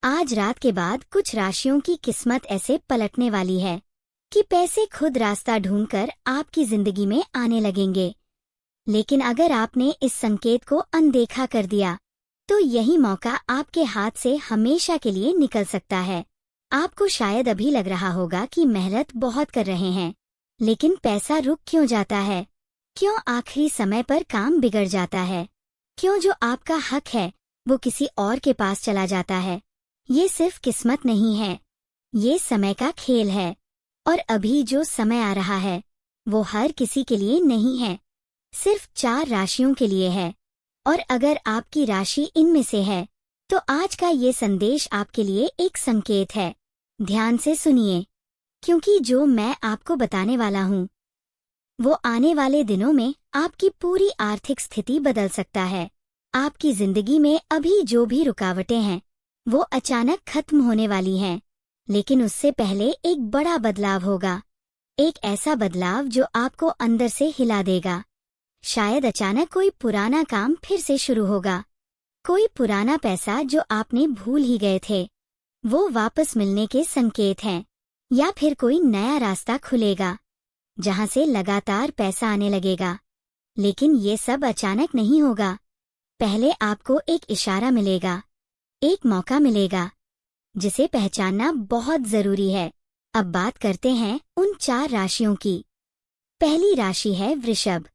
आज रात के बाद कुछ राशियों की किस्मत ऐसे पलटने वाली है कि पैसे खुद रास्ता ढूंढकर आपकी जिंदगी में आने लगेंगे। लेकिन अगर आपने इस संकेत को अनदेखा कर दिया तो यही मौका आपके हाथ से हमेशा के लिए निकल सकता है। आपको शायद अभी लग रहा होगा कि मेहनत बहुत कर रहे हैं, लेकिन पैसा रुक क्यों जाता है? क्यों आखिरी समय पर काम बिगड़ जाता है? क्यों जो आपका हक है वो किसी और के पास चला जाता है? ये सिर्फ किस्मत नहीं है, ये समय का खेल है। और अभी जो समय आ रहा है वो हर किसी के लिए नहीं है, सिर्फ 4 राशियों के लिए है। और अगर आपकी राशि इनमें से है तो आज का ये संदेश आपके लिए एक संकेत है। ध्यान से सुनिए, क्योंकि जो मैं आपको बताने वाला हूँ वो आने वाले दिनों में आपकी पूरी आर्थिक स्थिति बदल सकता है। आपकी जिंदगी में अभी जो भी रुकावटें हैं वो अचानक खत्म होने वाली हैं, लेकिन उससे पहले एक बड़ा बदलाव होगा। एक ऐसा बदलाव जो आपको अंदर से हिला देगा। शायद अचानक कोई पुराना काम फिर से शुरू होगा। कोई पुराना पैसा जो आपने भूल ही गए थे वो वापस मिलने के संकेत हैं। या फिर कोई नया रास्ता खुलेगा जहां से लगातार पैसा आने लगेगा। लेकिन ये सब अचानक नहीं होगा। पहले आपको एक इशारा मिलेगा, एक मौका मिलेगा जिसे पहचानना बहुत जरूरी है। अब बात करते हैं उन 4 राशियों की। पहली राशि है वृषभ।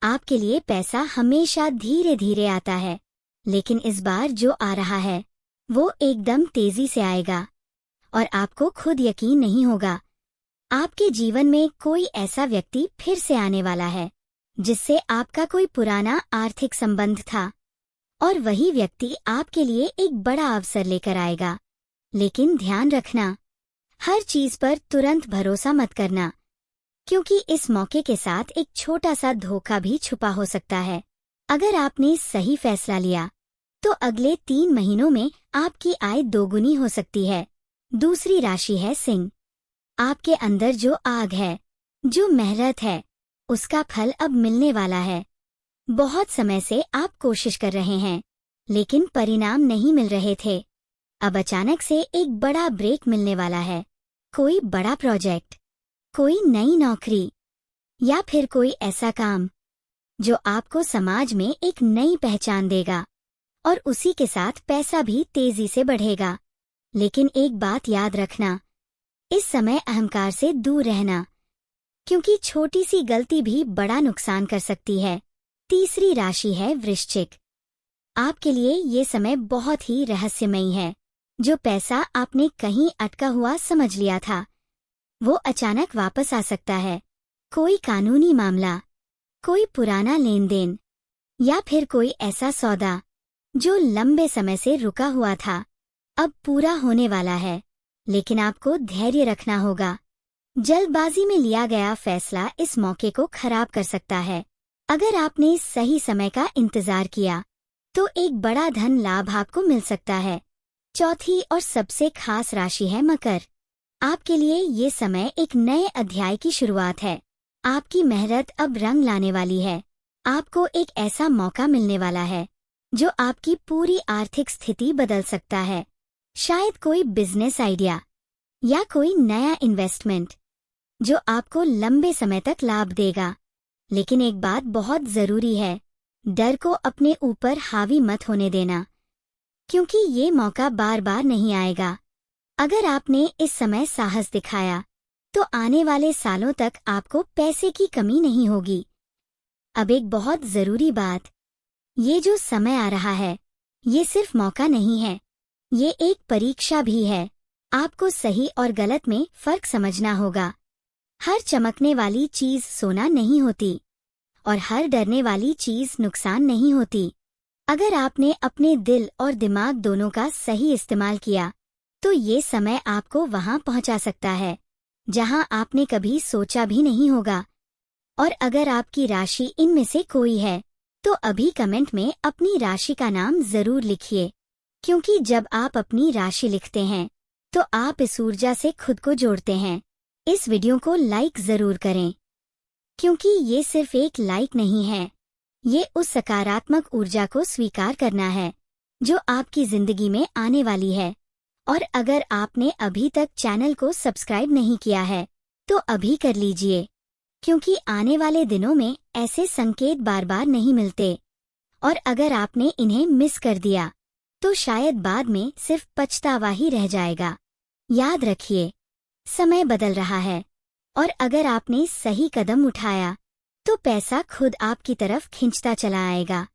आपके लिए पैसा हमेशा धीरे धीरे आता है, लेकिन इस बार जो आ रहा है वो एकदम तेजी से आएगा और आपको खुद यकीन नहीं होगा। आपके जीवन में कोई ऐसा व्यक्ति फिर से आने वाला है जिससे आपका कोई पुराना आर्थिक संबंध था, और वही व्यक्ति आपके लिए एक बड़ा अवसर लेकर आएगा। लेकिन ध्यान रखना, हर चीज पर तुरंत भरोसा मत करना, क्योंकि इस मौके के साथ एक छोटा सा धोखा भी छुपा हो सकता है। अगर आपने सही फैसला लिया तो अगले 3 महीनों में आपकी आय दोगुनी हो सकती है। दूसरी राशि है सिंह। आपके अंदर जो आग है, जो मेहनत है, उसका फल अब मिलने वाला है। बहुत समय से आप कोशिश कर रहे हैं, लेकिन परिणाम नहीं मिल रहे थे। अब अचानक से एक बड़ा ब्रेक मिलने वाला है। कोई बड़ा प्रोजेक्ट, कोई नई नौकरी, या फिर कोई ऐसा काम जो आपको समाज में एक नई पहचान देगा, और उसी के साथ पैसा भी तेजी से बढ़ेगा। लेकिन एक बात याद रखना, इस समय अहंकार से दूर रहना, क्योंकि छोटी सी गलती भी बड़ा नुकसान कर सकती है। तीसरी राशि है वृश्चिक। आपके लिए ये समय बहुत ही रहस्यमयी है। जो पैसा आपने कहीं अटका हुआ समझ लिया था वो अचानक वापस आ सकता है। कोई कानूनी मामला, कोई पुराना लेन देन, या फिर कोई ऐसा सौदा जो लंबे समय से रुका हुआ था अब पूरा होने वाला है। लेकिन आपको धैर्य रखना होगा। जल्दबाजी में लिया गया फैसला इस मौके को खराब कर सकता है। अगर आपने सही समय का इंतजार किया तो एक बड़ा धन लाभ आपको मिल सकता है। चौथी और सबसे खास राशि है मकर। आपके लिए ये समय एक नए अध्याय की शुरुआत है। आपकी मेहनत अब रंग लाने वाली है। आपको एक ऐसा मौका मिलने वाला है जो आपकी पूरी आर्थिक स्थिति बदल सकता है। शायद कोई बिजनेस आइडिया या कोई नया इन्वेस्टमेंट जो आपको लंबे समय तक लाभ देगा। लेकिन एक बात बहुत जरूरी है, डर को अपने ऊपर हावी मत होने देना, क्योंकि ये मौका बार बार नहीं आएगा। अगर आपने इस समय साहस दिखाया तो आने वाले सालों तक आपको पैसे की कमी नहीं होगी। अब एक बहुत जरूरी बात, ये जो समय आ रहा है ये सिर्फ मौका नहीं है, ये एक परीक्षा भी है। आपको सही और गलत में फर्क समझना होगा। हर चमकने वाली चीज सोना नहीं होती, और हर डरने वाली चीज नुकसान नहीं होती। अगर आपने अपने दिल और दिमाग दोनों का सही इस्तेमाल किया तो ये समय आपको वहां पहुंचा सकता है जहां आपने कभी सोचा भी नहीं होगा। और अगर आपकी राशि इनमें से कोई है तो अभी कमेंट में अपनी राशि का नाम जरूर लिखिए, क्योंकि जब आप अपनी राशि लिखते हैं तो आप इस ऊर्जा से खुद को जोड़ते हैं। इस वीडियो को लाइक जरूर करें, क्योंकि ये सिर्फ एक लाइक नहीं है, ये उस सकारात्मक ऊर्जा को स्वीकार करना है जो आपकी जिंदगी में आने वाली है। और अगर आपने अभी तक चैनल को सब्सक्राइब नहीं किया है तो अभी कर लीजिए, क्योंकि आने वाले दिनों में ऐसे संकेत बार बार नहीं मिलते, और अगर आपने इन्हें मिस कर दिया तो शायद बाद में सिर्फ पछतावा ही रह जाएगा। याद रखिए, समय बदल रहा है, और अगर आपने सही कदम उठाया तो पैसा खुद आपकी तरफ खिंचता चला आएगा।